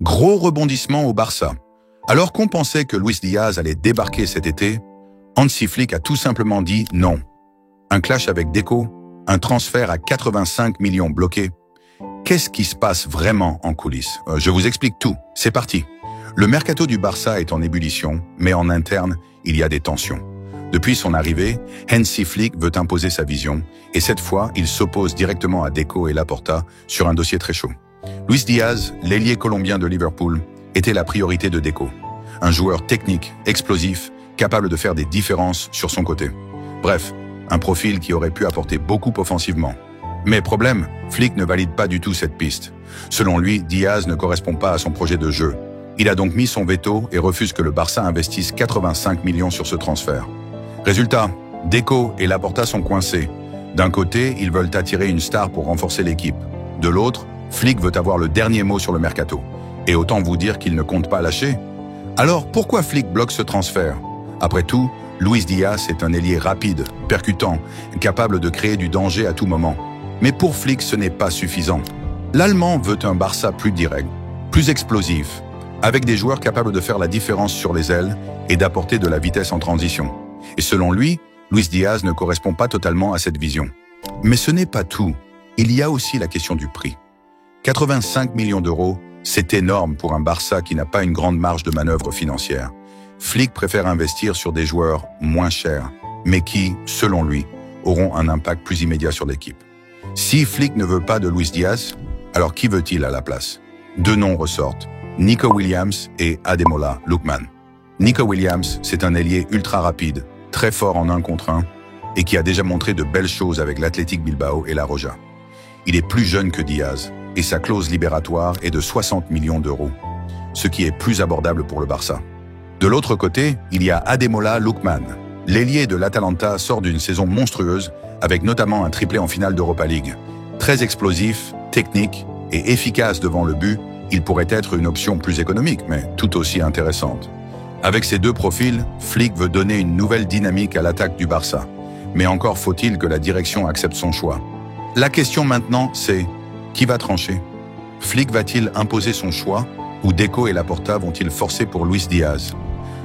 Gros rebondissement au Barça. Alors qu'on pensait que Luis Diaz allait débarquer cet été, Hansi Flick a tout simplement dit non. Un clash avec Deco, un transfert à 85 millions bloqué. Qu'est-ce qui se passe vraiment en coulisses? Je vous explique tout. C'est parti. Le mercato du Barça est en ébullition, mais en interne, il y a des tensions. Depuis son arrivée, Hansi Flick veut imposer sa vision, et cette fois, il s'oppose directement à Deco et Laporta sur un dossier très chaud. Luis Diaz, l'ailier colombien de Liverpool, était la priorité de Deco. Un joueur technique, explosif, capable de faire des différences sur son côté. Bref, un profil qui aurait pu apporter beaucoup offensivement. Mais problème, Flick ne valide pas du tout cette piste. Selon lui, Diaz ne correspond pas à son projet de jeu. Il a donc mis son veto et refuse que le Barça investisse 85 millions sur ce transfert. Résultat, Deco et Laporta sont coincés. D'un côté, ils veulent attirer une star pour renforcer l'équipe. De l'autre, Flick veut avoir le dernier mot sur le mercato. Et autant vous dire qu'il ne compte pas lâcher. Alors, pourquoi Flick bloque ce transfert? Après tout, Luis Diaz est un ailier rapide, percutant, capable de créer du danger à tout moment. Mais pour Flick, ce n'est pas suffisant. L'Allemand veut un Barça plus direct, plus explosif, avec des joueurs capables de faire la différence sur les ailes et d'apporter de la vitesse en transition. Et selon lui, Luis Diaz ne correspond pas totalement à cette vision. Mais ce n'est pas tout. Il y a aussi la question du prix. 85 millions d'euros, c'est énorme pour un Barça qui n'a pas une grande marge de manœuvre financière. Flick préfère investir sur des joueurs moins chers, mais qui, selon lui, auront un impact plus immédiat sur l'équipe. Si Flick ne veut pas de Luis Diaz, alors qui veut-il à la place? Deux noms ressortent, Nico Williams et Ademola Lookman. Nico Williams, c'est un ailier ultra rapide, très fort en 1 contre 1, et qui a déjà montré de belles choses avec l'Athletic Bilbao et la Roja. Il est plus jeune que Diaz, et sa clause libératoire est de 60 millions d'euros, ce qui est plus abordable pour le Barça. De l'autre côté, il y a Ademola Lookman. L'ailier de l'Atalanta sort d'une saison monstrueuse, avec notamment un triplé en finale d'Europa League. Très explosif, technique et efficace devant le but, il pourrait être une option plus économique, mais tout aussi intéressante. Avec ces deux profils, Flick veut donner une nouvelle dynamique à l'attaque du Barça. Mais encore faut-il que la direction accepte son choix. La question maintenant, c'est qui va trancher? Flick va-t-il imposer son choix ou Deco et Laporta vont-ils forcer pour Luis Diaz?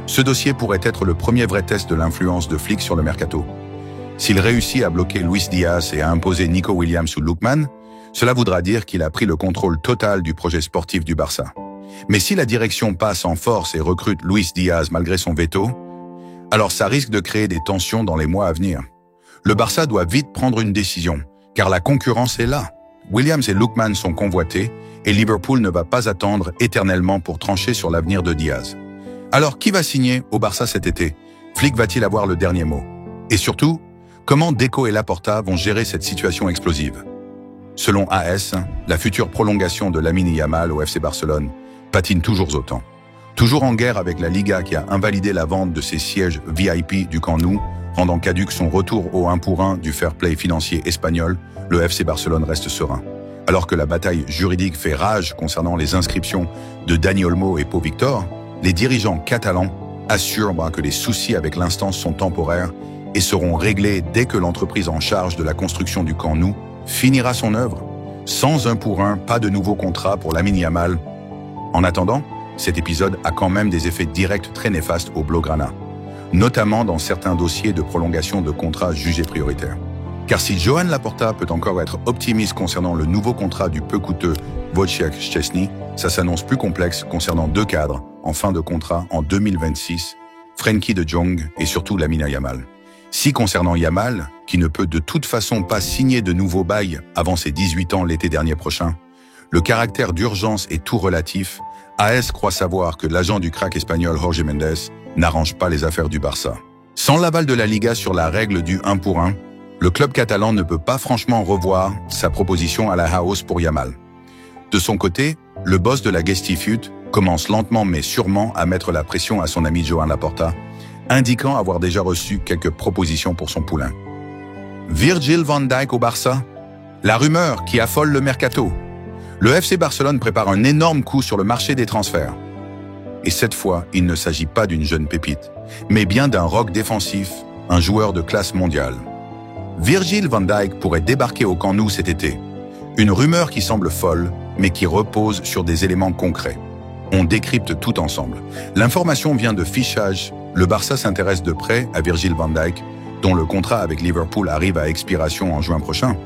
Ce dossier pourrait être le premier vrai test de l'influence de Flick sur le mercato. S'il réussit à bloquer Luis Diaz et à imposer Nico Williams ou Lookman, cela voudra dire qu'il a pris le contrôle total du projet sportif du Barça. Mais si la direction passe en force et recrute Luis Diaz malgré son veto, alors ça risque de créer des tensions dans les mois à venir. Le Barça doit vite prendre une décision, car la concurrence est là. Williams et Lookman sont convoités et Liverpool ne va pas attendre éternellement pour trancher sur l'avenir de Diaz. Alors qui va signer au Barça cet été? Flick va-t-il avoir le dernier mot? Et surtout, comment Deco et Laporta vont gérer cette situation explosive? Selon AS, la future prolongation de Lamine Yamal au FC Barcelone patine toujours autant. Toujours en guerre avec la Liga qui a invalidé la vente de ses sièges VIP du Camp Nou, rendant caduque son retour au 1 pour 1 du fair play financier espagnol, le FC Barcelone reste serein. Alors que la bataille juridique fait rage concernant les inscriptions de Dani Olmo et Pau Victor, les dirigeants catalans assurent que les soucis avec l'instance sont temporaires et seront réglés dès que l'entreprise en charge de la construction du Camp Nou finira son œuvre. Sans 1 pour 1, pas de nouveau contrat pour Lamine Yamal. En attendant, cet épisode a quand même des effets directs très néfastes au Blaugrana, notamment dans certains dossiers de prolongation de contrats jugés prioritaires. Car si Joan Laporta peut encore être optimiste concernant le nouveau contrat du peu coûteux Wojciech Szczesny, ça s'annonce plus complexe concernant 2 cadres en fin de contrat en 2026, Frenkie de Jong et surtout Lamine Yamal. Si concernant Yamal, qui ne peut de toute façon pas signer de nouveaux bails avant ses 18 ans l'été dernier prochain, le caractère d'urgence est tout relatif. AS croit savoir que l'agent du crack espagnol Jorge Mendes n'arrange pas les affaires du Barça. Sans l'aval de la Liga sur la règle du 1 pour 1, le club catalan ne peut pas franchement revoir sa proposition à la hausse pour Yamal. De son côté, le boss de la Gestifut commence lentement mais sûrement à mettre la pression à son ami Joan Laporta, indiquant avoir déjà reçu quelques propositions pour son poulain. Virgil van Dijk au Barça? La rumeur qui affole le mercato. Le FC Barcelone prépare un énorme coup sur le marché des transferts. Et cette fois, il ne s'agit pas d'une jeune pépite, mais bien d'un roc défensif, un joueur de classe mondiale. Virgil van Dijk pourrait débarquer au Camp Nou cet été. Une rumeur qui semble folle, mais qui repose sur des éléments concrets. On décrypte tout ensemble. L'information vient de Fichage. Le Barça s'intéresse de près à Virgil van Dijk, dont le contrat avec Liverpool arrive à expiration en juin prochain.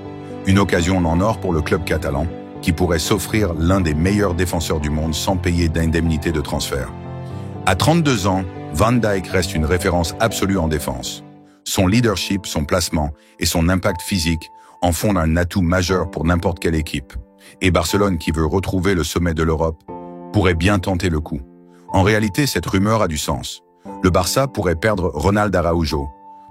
Une occasion en or pour le club catalan, qui pourrait s'offrir l'un des meilleurs défenseurs du monde sans payer d'indemnité de transfert. À 32 ans, Van Dijk reste une référence absolue en défense. Son leadership, son placement et son impact physique en font un atout majeur pour n'importe quelle équipe. Et Barcelone, qui veut retrouver le sommet de l'Europe, pourrait bien tenter le coup. En réalité, cette rumeur a du sens. Le Barça pourrait perdre Ronald Araujo,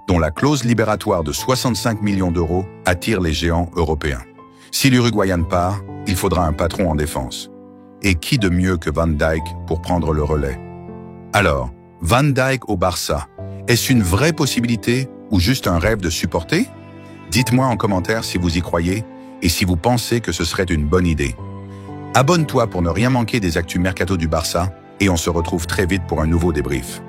dont la clause libératoire de 65 millions d'euros attire les géants européens. Si l'Uruguayan part, il faudra un patron en défense. Et qui de mieux que Van Dijk pour prendre le relais? Alors, Van Dijk au Barça, est-ce une vraie possibilité ou juste un rêve de supporter? Dites-moi en commentaire si vous y croyez et si vous pensez que ce serait une bonne idée. Abonne-toi pour ne rien manquer des actus mercato du Barça et on se retrouve très vite pour un nouveau débrief.